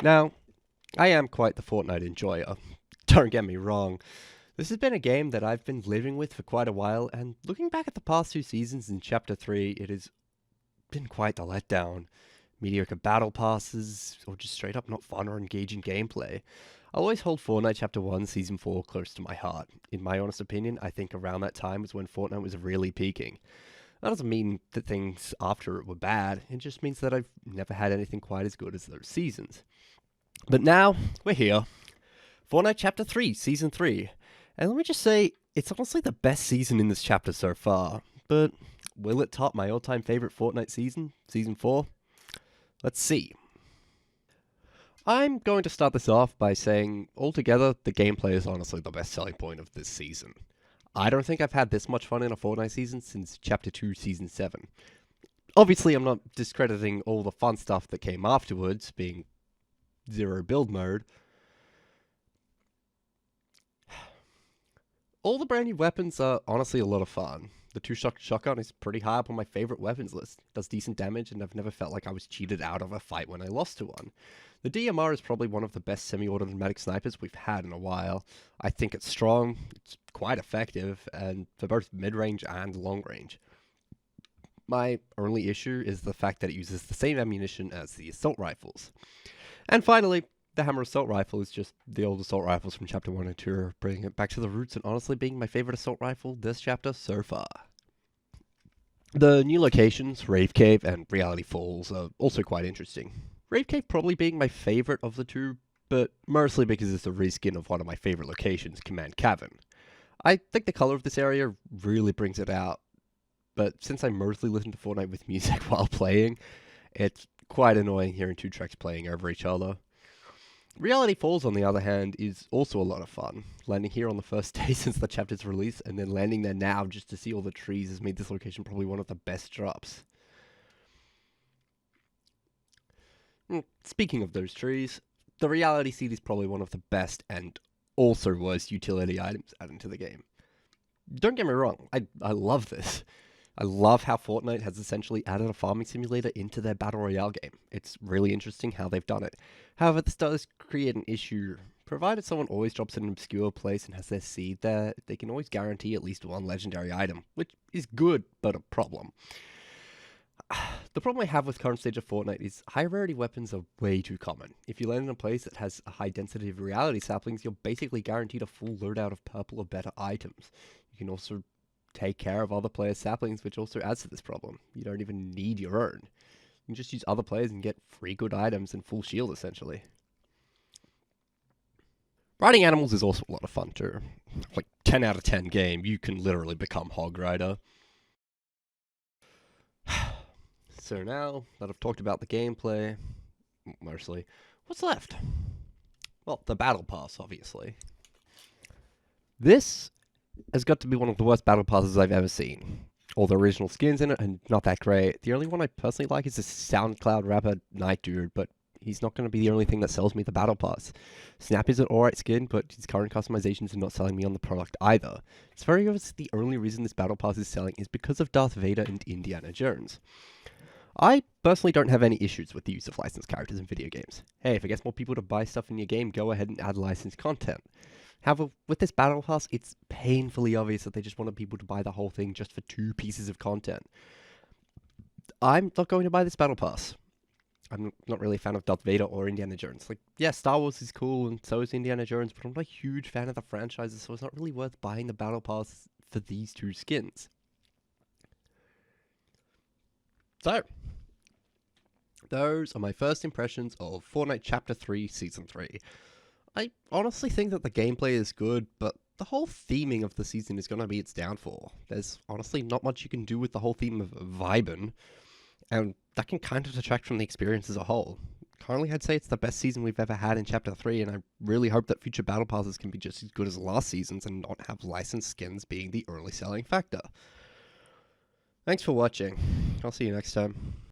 Now, I am quite the Fortnite enjoyer. Don't get me wrong. This has been a game that I've been living with for quite a while, and looking back at the past two seasons in Chapter 3, it has been quite the letdown. Mediocre battle passes, or just straight up not fun or engaging gameplay. I'll always hold Fortnite Chapter 1 Season 4 close to my heart. In my honest opinion, I think around that time was when Fortnite was really peaking. That doesn't mean that things after it were bad, it just means that I've never had anything quite as good as those seasons. But now, we're here. Fortnite Chapter 3, Season 3. And let me just say, it's honestly the best season in this chapter so far. But will it top my all-time favorite Fortnite season, Season 4? Let's see. I'm going to start this off by saying, altogether, the gameplay is honestly the best selling point of this season. I don't think I've had this much fun in a Fortnite season since Chapter 2, Season 7. Obviously, I'm not discrediting all the fun stuff that came afterwards, being zero build mode. All the brand new weapons are honestly a lot of fun. The two-shot shotgun is pretty high up on my favorite weapons list. It does decent damage, and I've never felt like I was cheated out of a fight when I lost to one. The DMR is probably one of the best semi-automatic snipers we've had in a while. I think it's strong, it's quite effective, and for both mid-range and long-range. My only issue is the fact that it uses the same ammunition as the assault rifles. And finally, the Hammer Assault Rifle is just the old assault rifles from Chapter 1 and 2, bringing it back to the roots and honestly being my favorite assault rifle this chapter so far. The new locations, Rave Cave and Reality Falls, are also quite interesting. Rave Cave probably being my favorite of the two, but mostly because it's a reskin of one of my favorite locations, Command Cavern. I think the color of this area really brings it out, but since I mostly listen to Fortnite with music while playing, it's quite annoying hearing two tracks playing over each other. Reality Falls, on the other hand, is also a lot of fun. Landing here on the first day since the chapter's release, and then landing there now just to see all the trees has made this location probably one of the best drops. Speaking of those trees, the Reality Seed is probably one of the best and also worst utility items added to the game. Don't get me wrong, I love this. I love how Fortnite has essentially added a farming simulator into their Battle Royale game. It's really interesting how they've done it. However, this does create an issue. Provided someone always drops in an obscure place and has their seed there, they can always guarantee at least one legendary item, which is good, but a problem. The problem I have with current stage of Fortnite is high rarity weapons are way too common. If you land in a place that has a high density of reality saplings, you're basically guaranteed a full loadout of purple or better items. You can also take care of other players' saplings, which also adds to this problem. You don't even need your own. You can just use other players and get free good items and full shield, essentially. Riding animals is also a lot of fun, too. Like, 10 out of 10 game, you can literally become Hog Rider. So now that I've talked about the gameplay, mostly, what's left? Well, the Battle Pass, obviously. This has got to be one of the worst battle passes I've ever seen. All the original skins in it are not that great. The only one I personally like is this SoundCloud rapper Night Dude, but he's not going to be the only thing that sells me the battle pass. Snap is an alright skin, but his current customizations are not selling me on the product either. It's very obvious the only reason this battle pass is selling is because of Darth Vader and Indiana Jones. I personally don't have any issues with the use of licensed characters in video games. Hey, if it gets more people to buy stuff in your game, go ahead and add licensed content. However, with this Battle Pass, it's painfully obvious that they just wanted people to buy the whole thing just for 2 pieces of content. I'm not going to buy this Battle Pass. I'm not really a fan of Darth Vader or Indiana Jones. Like, yeah, Star Wars is cool, and so is Indiana Jones, but I'm not a huge fan of the franchises, so it's not really worth buying the Battle Pass for these 2 skins. So, those are my first impressions of Fortnite Chapter 3, Season 3. I honestly think that the gameplay is good, but the whole theming of the season is going to be its downfall. There's honestly not much you can do with the whole theme of vibin', and that can kind of detract from the experience as a whole. Currently, I'd say it's the best season we've ever had in Chapter 3, and I really hope that future Battle Passes can be just as good as last season's and not have licensed skins being the only selling factor. Thanks for watching. I'll see you next time.